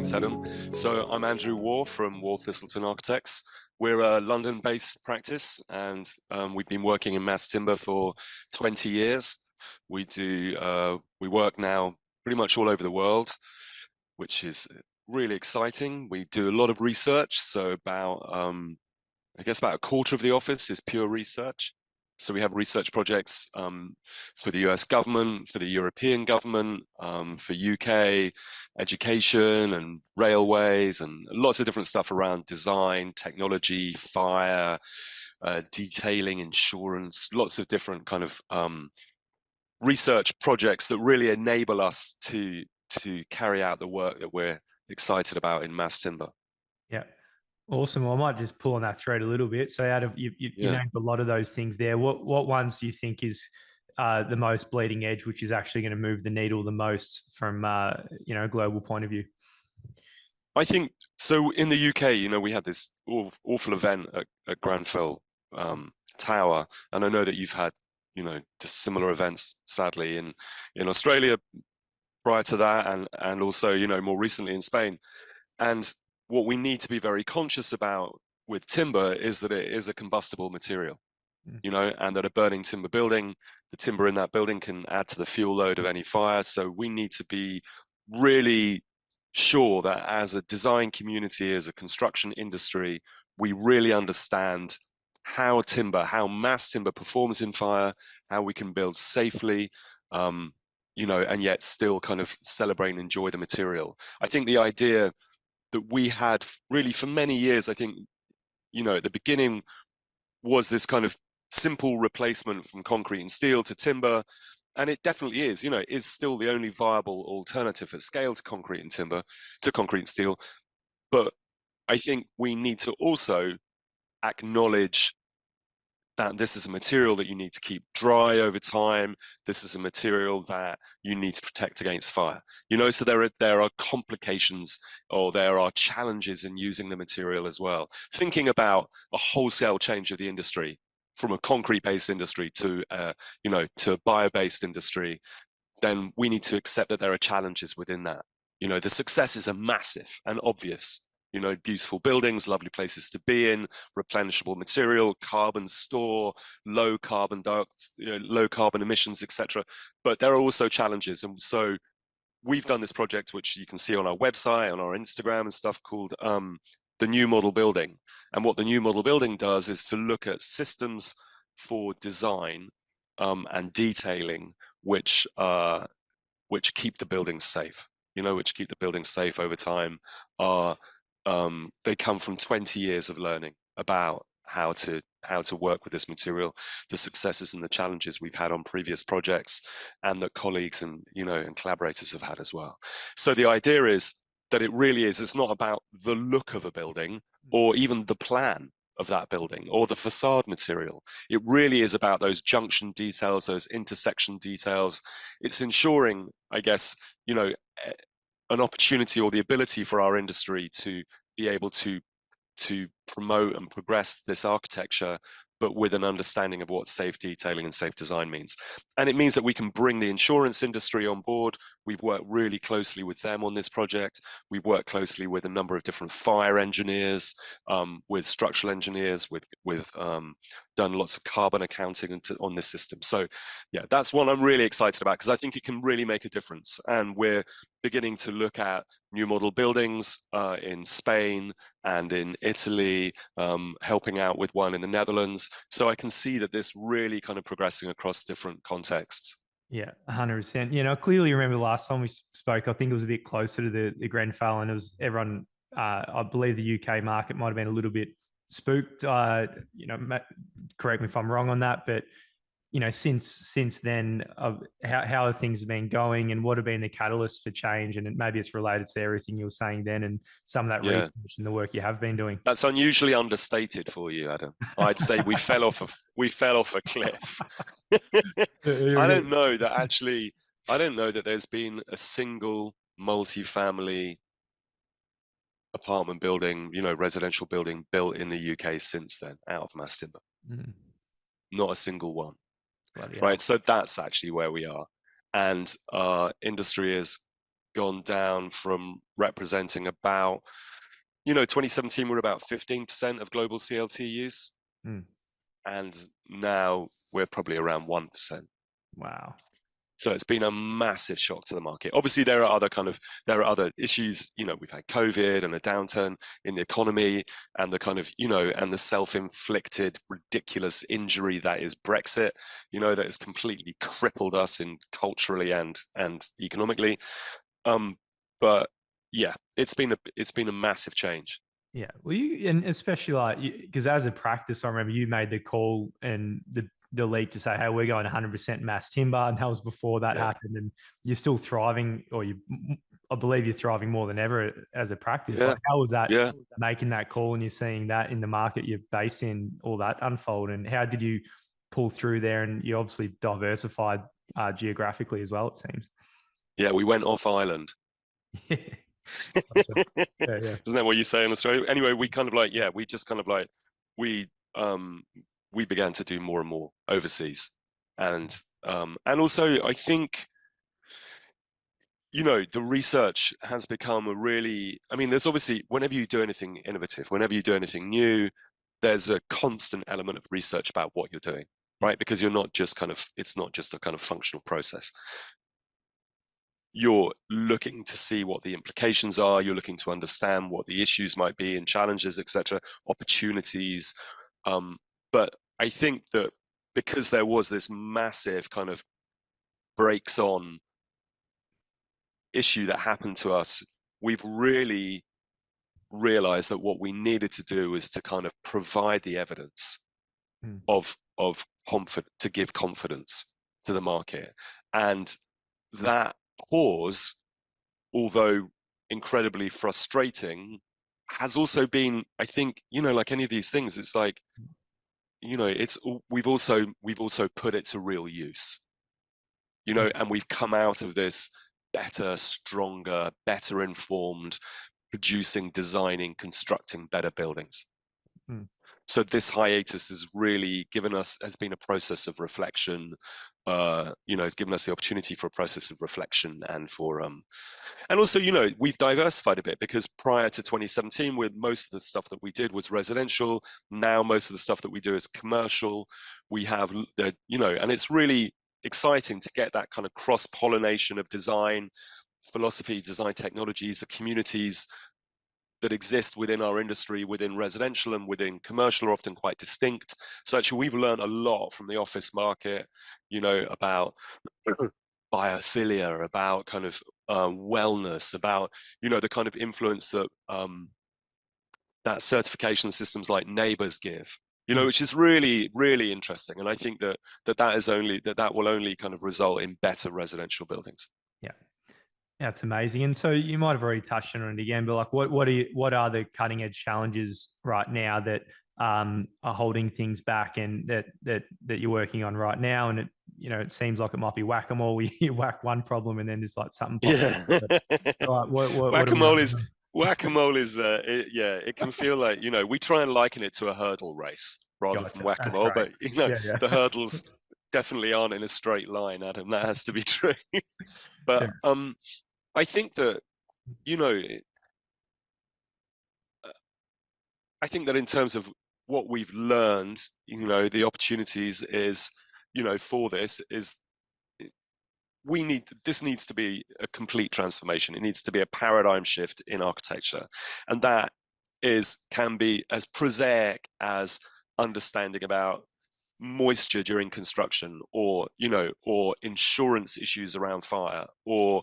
Thanks, Adam. So I'm Andrew Waugh from WoodSolutions Architects. We're a London-based practice, and we've been working in mass timber for 20 years. We work now pretty much all over the world, which is really exciting. We do a lot of research. So I guess about a quarter of the office is pure research. So we have research projects for the US government, for the European government, for UK education and railways, and lots of different stuff around design, technology, fire, detailing, insurance, lots of different kind of research projects that really enable us to carry out the work that we're excited about in mass timber. Yeah. Awesome. Well, I might just pull on that thread a little bit. So out of you named a lot of those things there. What ones do you think is the most bleeding edge, which is actually going to move the needle the most from a global point of view? I think so. In the UK, we had this awful event at Grenfell Tower, and I know that you've had similar events, sadly, in Australia prior to that, and also more recently in Spain. And what we need to be very conscious about with timber is that it is a combustible material, and that a burning timber building, the timber in that building can add to the fuel load of any fire. So we need to be really sure that as a design community, as a construction industry, we really understand how mass timber performs in fire, how we can build safely, and yet still kind of celebrate and enjoy the material. I think the idea that we had really for many years, I think, at the beginning was this kind of simple replacement from concrete and steel to timber. And it definitely is, is still the only viable alternative at scale to concrete and timber, to concrete and steel. But I think we need to also acknowledge that this is a material that you need to keep dry over time. This is a material that you need to protect against fire. So there are complications, or there are challenges in using the material as well. Thinking about a wholesale change of the industry from a concrete-based industry to to a bio-based industry, then we need to accept that there are challenges within that. The successes are massive and obvious. Beautiful buildings, lovely places to be in, replenishable material, carbon store, low carbon emissions, etc. But there are also challenges, and so we've done this project, which you can see on our website, on our Instagram and stuff, called the New Model Building. And what the New Model Building does is to look at systems for design and detailing, which keep the buildings safe. Which keep the buildings safe over time. They come from 20 years of learning about how to work with this material, the successes and the challenges we've had on previous projects, and that colleagues and and collaborators have had as well. So the idea is that it's not about the look of a building or even the plan of that building or the facade material. It really is about those junction details, those intersection details. It's ensuring, I guess, an opportunity or the ability for our industry to be able to promote and progress this architecture, but with an understanding of what safe detailing and safe design means. And it means that we can bring the insurance industry on board. We've worked really closely with them on this project. We've worked closely with a number of different fire engineers, with structural engineers, with done lots of carbon accounting on this system. So yeah, that's one I'm really excited about, because I think it can really make a difference. And we're beginning to look at new model buildings in Spain and in Italy, helping out with one in the Netherlands. So I can see that this really kind of progressing across different contexts. Yeah, 100%. Clearly remember the last time we spoke, I think it was a bit closer to the Grenfell, and it was everyone, I believe the UK market might have been a little bit spooked. Correct me if I'm wrong on that, but since then, how have things been going, and what have been the catalysts for change? And maybe it's related to everything you were saying then, and some of that research and the work you have been doing. That's unusually understated for you, Adam. I'd say we fell off a cliff. I don't know that there's been a single multi-family apartment building, residential building built in the UK since then out of mass timber. Not a single one. Right. So that's actually where we are. And our industry is gone down from representing about, 2017 we're about 15% of global CLT use, and now we're probably around 1%. Wow. So it's been a massive shock to the market. Obviously, there are other issues. We've had COVID and a downturn in the economy, and the kind of and the self-inflicted ridiculous injury that is Brexit. That has completely crippled us in culturally and economically. But yeah, it's been a massive change. Yeah, well, and especially like because as a practice, I remember you made the call and the leap to say, "Hey, we're going 100% mass timber," and that was before that happened. And you're still thriving, or I believe you're thriving more than ever as a practice. Yeah. Like, how was that? Yeah. Making that call, and you're seeing that in the market you're based in, all that unfold, and how did you pull through there? And you obviously diversified geographically as well, it seems. Yeah, we went off island. Yeah. Isn't that what you say in Australia? Anyway, we kind of like, we just kind of like, we began to do more and more overseas. And also I think, the research has become there's obviously, whenever you do anything innovative, whenever you do anything new, there's a constant element of research about what you're doing, right? Because it's not just a kind of functional process. You're looking to see what the implications are. You're looking to understand what the issues might be and challenges, etc., opportunities. But I think that because there was this massive kind of breaks on issue that happened to us, we've really realized that what we needed to do is to kind of provide the evidence of to give confidence to the market. And that pause, although incredibly frustrating, has also been, I think, like any of these things, it's like, we've also put it to real use, and we've come out of this better, stronger, better informed, producing, designing, constructing better buildings. So this hiatus has really has been a process of reflection. It's given us the opportunity for a process of reflection and and also, we've diversified a bit, because prior to 2017, most of the stuff that we did was residential. Now most of the stuff that we do is commercial. We have and it's really exciting to get that kind of cross-pollination of design philosophy, design technologies, the communities that exist within our industry, within residential and within commercial, are often quite distinct. So actually, we've learned a lot from the office market, about biophilia, about kind of wellness, about, the kind of influence that that certification systems like Neighbours give, which is really, really interesting. And I think that will only kind of result in better residential buildings. Yeah. That's amazing. And so you might have already touched on it again, but like, what are the cutting edge challenges right now that are holding things back, and that you're working on right now? And it seems like it might be whack-a-mole. You whack one problem and then there's like something pops up. Whack-a-mole is it can feel like, we try and liken it to a hurdle race rather than whack-a-mole, but the hurdles definitely aren't in a straight line, Adam. That has to be true. But I think that, I think that in terms of what we've learned, the opportunities is, for this is, this needs to be a complete transformation. It needs to be a paradigm shift in architecture. And that can be as prosaic as understanding about moisture during construction, or insurance issues around fire, or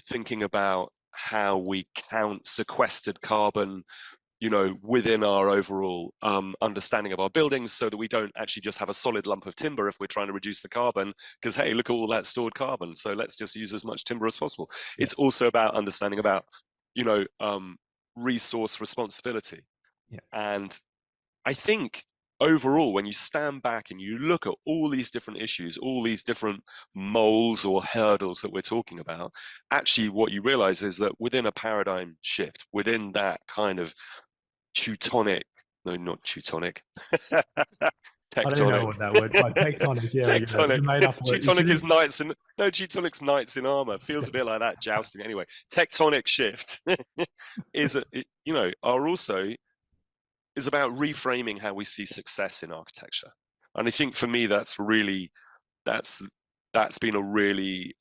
thinking about how we count sequestered carbon, within our overall understanding of our buildings, so that we don't actually just have a solid lump of timber if we're trying to reduce the carbon, because, hey, look at all that stored carbon, so let's just use as much timber as possible. It's also about understanding about, resource responsibility. And I think overall, when you stand back and you look at all these different issues, all these different moles or hurdles that we're talking about, actually what you realize is that within a paradigm shift, within that kind of Teutonic, no, not Teutonic, I don't know Tectonic. what that word. Oh, tectonic. Yeah, we go. It's a Tectonic. made up word. You should Teutonic have. is knights in no, Teutonic's knights in armor. Feels a bit like that jousting. Anyway, tectonic shift are also is about reframing how we see success in architecture. And I think for me, that's that's been a really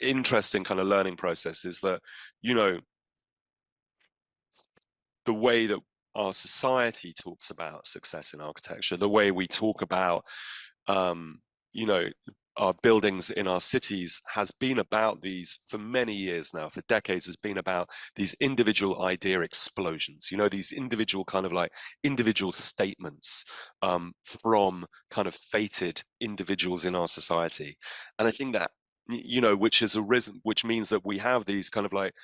interesting kind of learning process. Is that you know the way that our society talks about success in architecture, the way we talk about you know our buildings in our cities has been about these for many years now, for decades, has been about these individual idea explosions, these individual kind of like individual statements from kind of fated individuals in our society. And I think that which has arisen, which means that we have these kind of like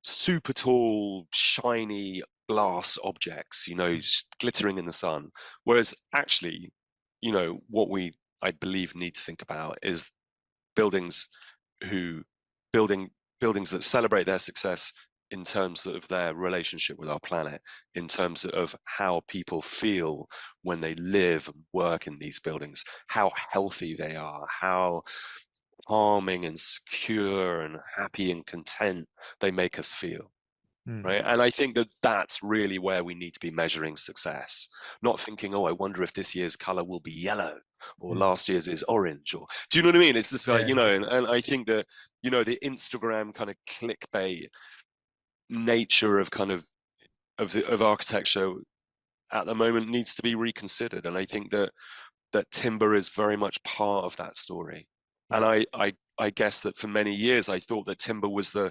super tall shiny glass objects, glittering in the sun, whereas actually what we, I believe, need to think about is buildings who buildings that celebrate their success in terms of their relationship with our planet, in terms of how people feel when they live and work in these buildings, how healthy they are, how calming and secure and happy and content they make us feel. Right. And I think that that's really where we need to be measuring success, not thinking, oh, I wonder if this year's color will be yellow or last year's is orange, or do you know what I mean? It's just like, Yeah. and I think that, the Instagram kind of clickbait nature of kind of architecture at the moment needs to be reconsidered. And I think that timber is very much part of that story. Yeah. And I guess that for many years I thought that timber was the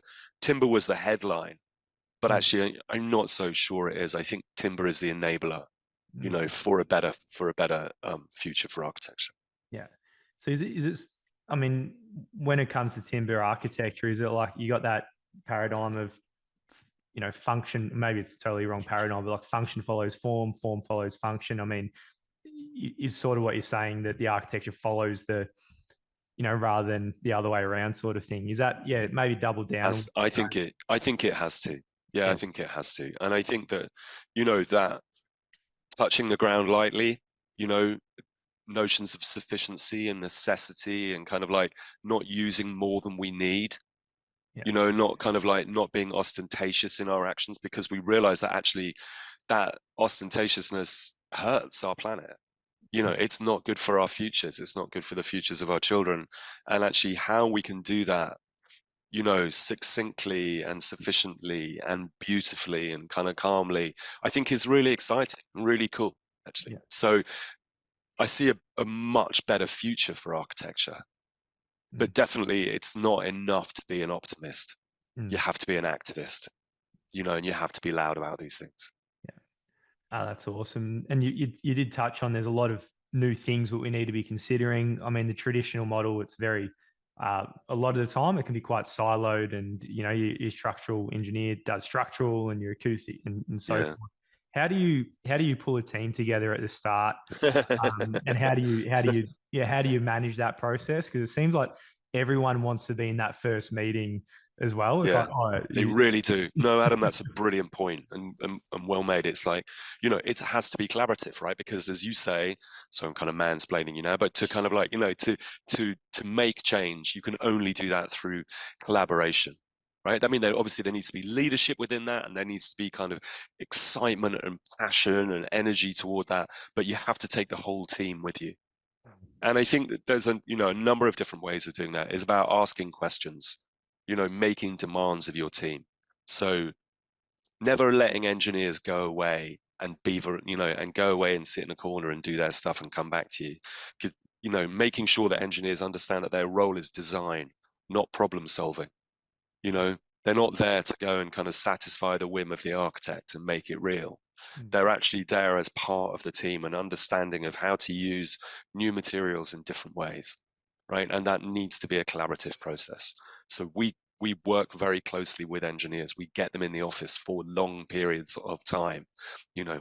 headline. But actually, I'm not so sure it is. I think timber is the enabler, for a better future for architecture. Yeah. So is it, I mean, when it comes to timber architecture, is it like you got that paradigm of, function? Maybe it's a totally wrong paradigm, but like function follows form, form follows function. I mean, is sort of what you're saying, that the architecture follows the, rather than the other way around sort of thing. Is that, yeah, maybe double down? I think it has to. Yeah, I think it has to. And I think that, that touching the ground lightly, notions of sufficiency and necessity and kind of like not using more than we need, not kind of like not being ostentatious in our actions, because we realize that actually that ostentatiousness hurts our planet. It's not good for our futures. It's not good for the futures of our children. And actually how we can do that, succinctly and sufficiently and beautifully and kind of calmly, I think is really exciting and really cool, actually. So I see a much better future for architecture, but definitely it's not enough to be an optimist. You have to be an activist, and you have to be loud about these things. Oh, that's awesome. And you did touch on, there's a lot of new things that we need to be considering. I mean, the traditional model, it's very, a lot of the time it can be quite siloed, and, your structural engineer does structural and your acoustic and so forth. How do you pull a team together at the start? And how do you manage that process? Because it seems like everyone wants to be in that first meeting as well. It's like, oh, they really do. No, Adam, that's a brilliant point and well made. It's like, it has to be collaborative, right? Because as you say, so I'm kind of mansplaining you now, but to kind of like, to make change, you can only do that through collaboration, right? I mean, obviously there needs to be leadership within that, and there needs to be kind of excitement and passion and energy toward that, but you have to take the whole team with you. And I think that there's a number of different ways of doing that. It's about asking questions, making demands of your team. So never letting engineers go away and and go away and sit in a corner and do their stuff and come back to you. Because, making sure that engineers understand that their role is design, not problem solving. They're not there to go and kind of satisfy the whim of the architect and make it real. They're actually there as part of the team and understanding of how to use new materials in different ways, right? And that needs to be a collaborative process. So we work very closely with engineers. We get them in the office for long periods of time.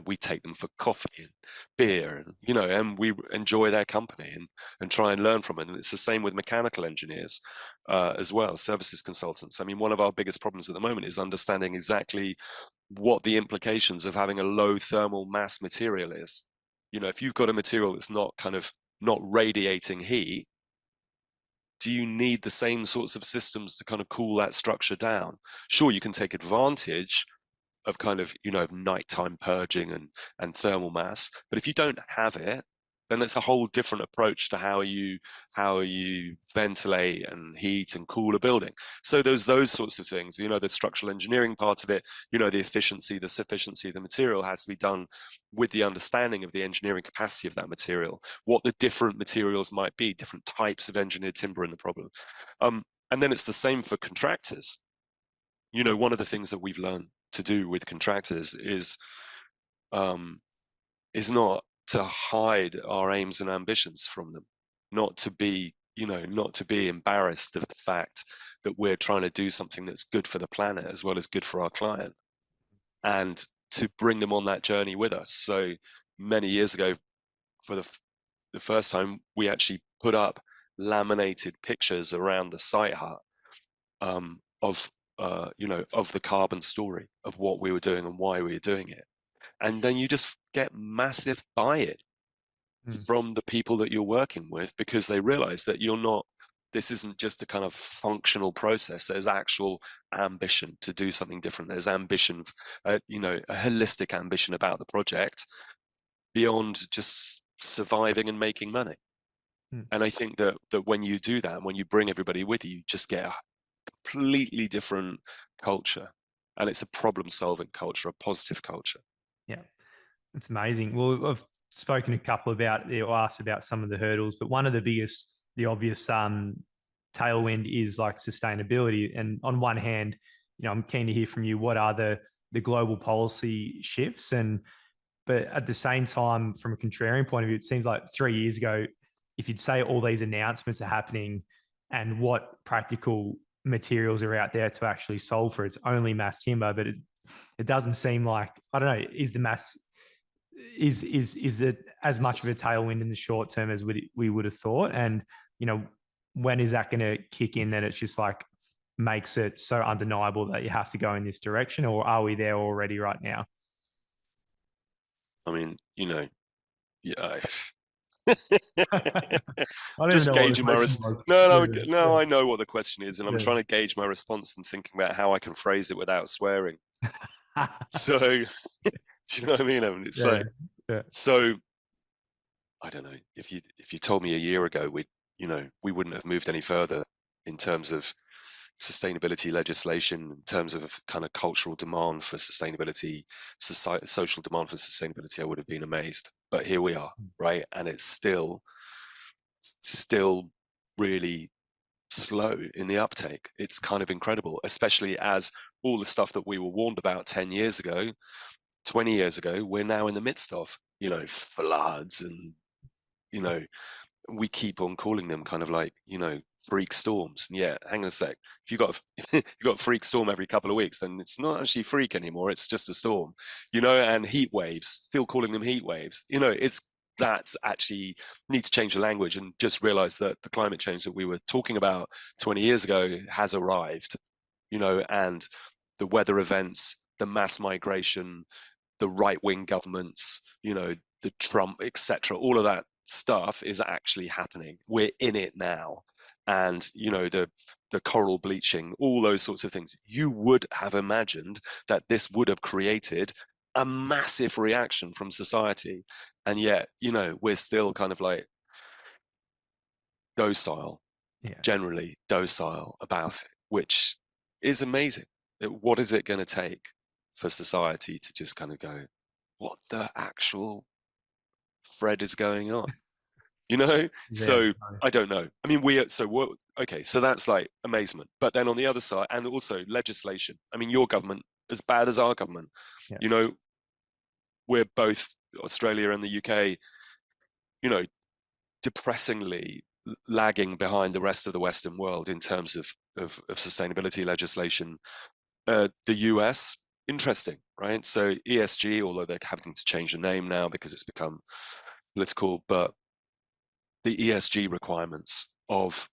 We take them for coffee and beer, and and we enjoy their company and try and learn from it. And it's the same with mechanical engineers as well, services consultants. I mean, one of our biggest problems at the moment is understanding exactly what the implications of having a low thermal mass material is. if you've got a material that's not radiating heat, do you need the same sorts of systems to kind of cool that structure down? Sure, you can take advantage of of nighttime purging and thermal mass, but if you don't have it, then it's a whole different approach to how you ventilate and heat and cool a building. So there's those sorts of things, the structural engineering part of it, the efficiency, the sufficiency of the material has to be done with the understanding of the engineering capacity of that material, what the different materials might be, different types of engineered timber in the problem. And then it's the same for contractors. One of the things that we've learned to do with contractors is not to hide our aims and ambitions from them, not to be embarrassed of the fact that we're trying to do something that's good for the planet as well as good for our client, and to bring them on that journey with us. So many years ago, for the first time, we actually put up laminated pictures around the site hut of the carbon story of what we were doing and why we were doing it. And then you just get massive buy-in from the people that you're working with, because they realize that this isn't just a kind of functional process. There's actual ambition to do something different. There's ambition, a holistic ambition about the project beyond just surviving and making money. And I think that when you do that, when you bring everybody with you, you just get a completely different culture. And it's a problem-solving culture, a positive culture. Yeah, it's amazing. Well, I've spoken a couple about, or asked about some of the hurdles, but one of the biggest, the obvious tailwind is like sustainability. And on one hand, I'm keen to hear from you, what are the global policy shifts? But at the same time, from a contrarian point of view, it seems like 3 years ago, if you'd say all these announcements are happening and what practical materials are out there to actually solve for, it's only mass timber, but it doesn't seem like, I don't know, is it as much of a tailwind in the short term as we would have thought? And, when is that going to kick in that it's just like makes it so undeniable that you have to go in this direction? Or are we there already right now? I mean, yeah. I don't even Just know what the gauging my question was. no, I know what the question is, and I'm Yeah. trying to gauge my response and thinking about how I can phrase it without swearing. Yeah. So, do you know what I mean? It's like, Yeah. so I don't know, if you told me a year ago we wouldn't have moved any further in terms of sustainability legislation, in terms of kind of cultural demand for sustainability, social demand for sustainability, I would have been amazed. But here we are, right? And it's still really slow in the uptake. It's kind of incredible, especially as all the stuff that we were warned about 10 years ago, 20 years ago, we're now in the midst of, floods, and, we keep on calling them kind of like, freak storms. And yeah, hang on a sec. If you got a freak storm every couple of weeks, then it's not actually freak anymore. It's just a storm, and heat waves, still calling them heat waves. That's actually need to change the language and just realize that the climate change that we were talking about 20 years ago has arrived, and the weather events, the mass migration, the right-wing governments, the Trump, etc., all of that stuff is actually happening. We're in it now. And the coral bleaching, all those sorts of things, you would have imagined that this would have created a massive reaction from society, and yet we're still kind of like docile, generally docile about it, which is amazing. What is it going to take for society to just kind of go, what the actual Fred is going on? So I don't know. I mean, okay, so that's like amazement. But then on the other side, and also legislation. I mean, your government, as bad as our government, we're both, Australia and the UK, depressingly lagging behind the rest of the Western world in terms of sustainability legislation. The US, interesting, right? So ESG, although they're having to change the name now because it's become political, but the ESG requirements of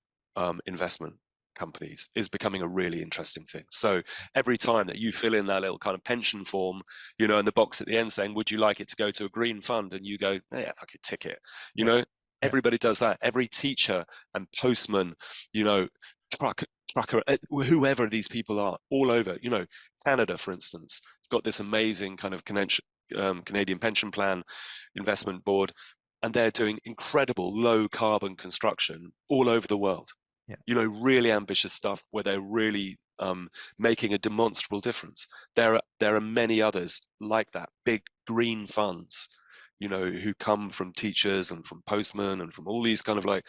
investment companies is becoming a really interesting thing. So every time that you fill in that little kind of pension form, you know, in the box at the end saying, would you like it to go to a green fund? And you go, yeah, fuck it, tick it. You know, everybody does that. Every teacher and postman, you know, trucker, whoever these people are, all over, you know, Canada, for instance, has got this amazing kind of Canadian pension plan investment board, and they're doing incredible low carbon construction all over the world. Yeah. You know, really ambitious stuff where they're really making a demonstrable difference. There are many others like that, big green funds, you know, who come from teachers and from postmen and from all these kind of like,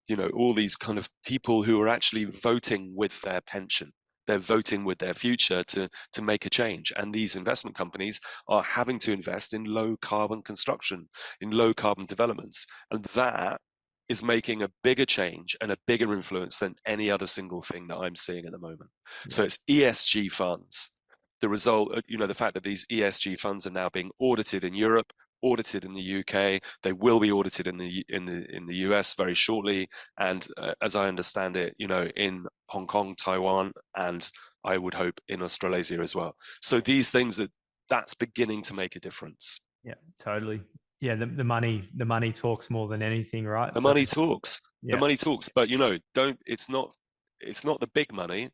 you know, all these kind of people who are actually voting with their pension. They're voting with their future to make a change. And these investment companies are having to invest in low carbon construction, in low carbon developments. And that is making a bigger change and a bigger influence than any other single thing that I'm seeing at the moment. Yeah. So it's ESG funds. The result, you know, the fact that these ESG funds are now being audited in Europe, audited in the UK, they will be audited in the US very shortly, and as I understand it, you know, in Hong Kong, Taiwan, and I would hope in Australasia as well. So these things that's beginning to make a difference. Yeah, totally. Yeah, the money talks more than anything, right? The money talks. Yeah. The money talks, but you know, it's not the big money.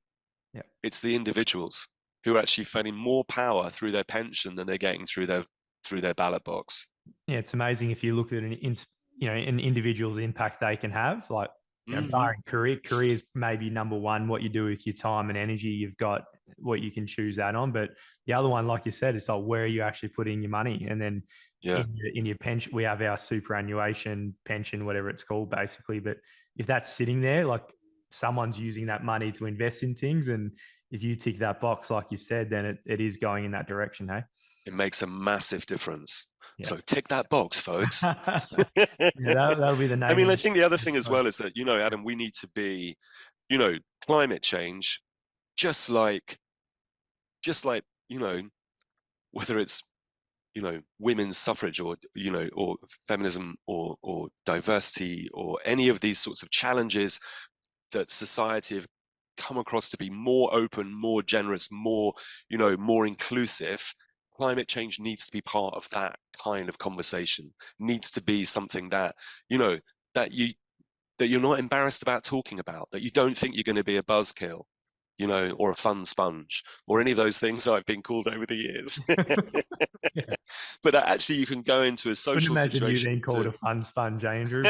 Yeah. It's the individuals who are actually finding more power through their pension than they're getting through their ballot box. Yeah, it's amazing if you look at an individual's impact they can have. Like, you know, barring career is maybe number one. What you do with your time and energy, you've got what you can choose that on. But the other one, like you said, it's like, where are you actually putting your money? And then in your pension, we have our superannuation pension, whatever it's called, basically. But if that's sitting there, like, someone's using that money to invest in things, and if you tick that box, like you said, then it is going in that direction. Hey, it makes a massive difference. Yeah. So tick that box, folks. That'll be the name. I mean, I think the other thing as well is that, you know, Adam, we need to be, you know, climate change, just like, you know, whether it's, you know, women's suffrage or, you know, or feminism or diversity or any of these sorts of challenges that society have come across to be more open, more generous, more, you know, more inclusive. Climate change needs to be part of that kind of conversation, needs to be something that, you know, that you're not embarrassed about talking about, that you don't think you're going to be a buzzkill, you know, or a fun sponge, or any of those things I've been called over the years. Yeah. But that actually you can go into a social Wouldn't imagine situation. You being called a fun sponge, Andrew.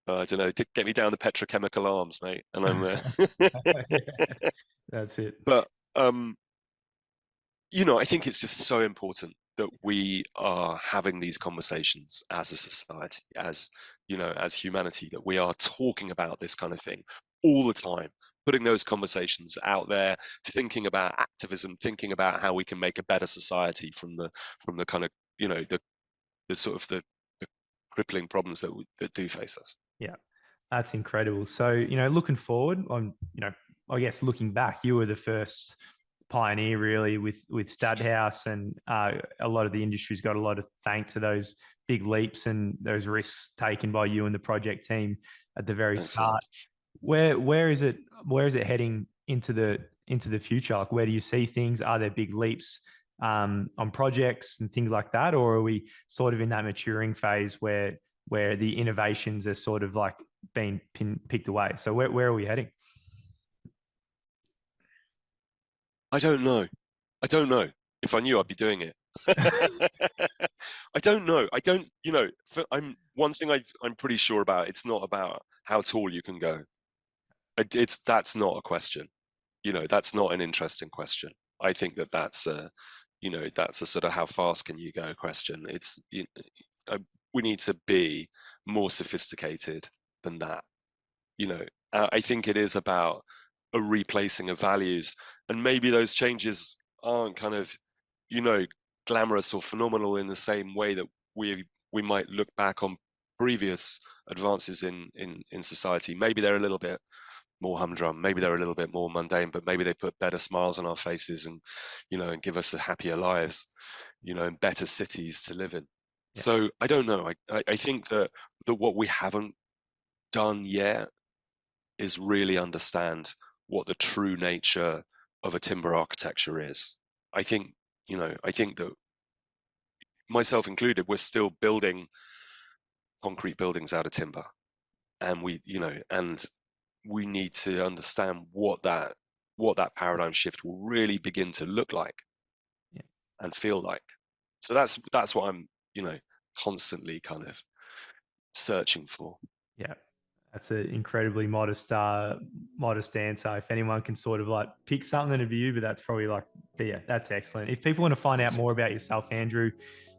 But I don't know, to get me down the petrochemical arms, mate, and I'm That's it. But you know, I think it's just so important that we are having these conversations as a society, as, you know, as humanity, that we are talking about this kind of thing all the time, putting those conversations out there, thinking about activism, thinking about how we can make a better society from the kind of, you know, the sort of the crippling problems that do face us. Yeah, that's incredible. So, you know, looking forward, you know, I guess looking back, you were the first pioneer really with Stadthaus, and a lot of the industry's got a lot of thank to those big leaps and those risks taken by you and the project team at the very start. Where is it heading into the future? Like, where do you see things? Are there big leaps on projects and things like that, or are we sort of in that maturing phase where the innovations are sort of like being picked away? So where are we heading? I don't know. If I knew, I'd be doing it. I don't know. You know, one thing I'm pretty sure about, it's not about how tall you can go. That's not a question. You know, that's not an interesting question. I think that's a, you know, that's a sort of how fast can you go question. It's, we need to be more sophisticated than that. You know, I think it is about a replacing of values, and maybe those changes aren't kind of, you know, glamorous or phenomenal in the same way that we might look back on previous advances in society. Maybe they're a little bit more humdrum, maybe they're a little bit more mundane, but maybe they put better smiles on our faces and, you know, and give us happier lives, you know, and better cities to live in. Yeah. So I don't know. I think that what we haven't done yet is really understand what the true nature of a timber architecture is. I think, I think that, myself included, we're still building concrete buildings out of timber, and we need to understand what that paradigm shift will really begin to look like, Yeah. and feel like. So that's what I'm, constantly kind of searching for. Yeah. That's an incredibly modest answer. If anyone can sort of like pick something of you, but that's probably like, but yeah, that's excellent. If people want to find out more about yourself, Andrew,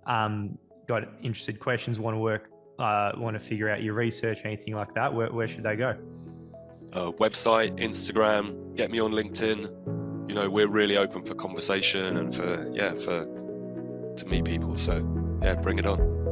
got interested questions, want to figure out your research, anything like that, where should they go? Website, Instagram, get me on LinkedIn. We're really open for conversation and to meet people. So yeah, bring it on.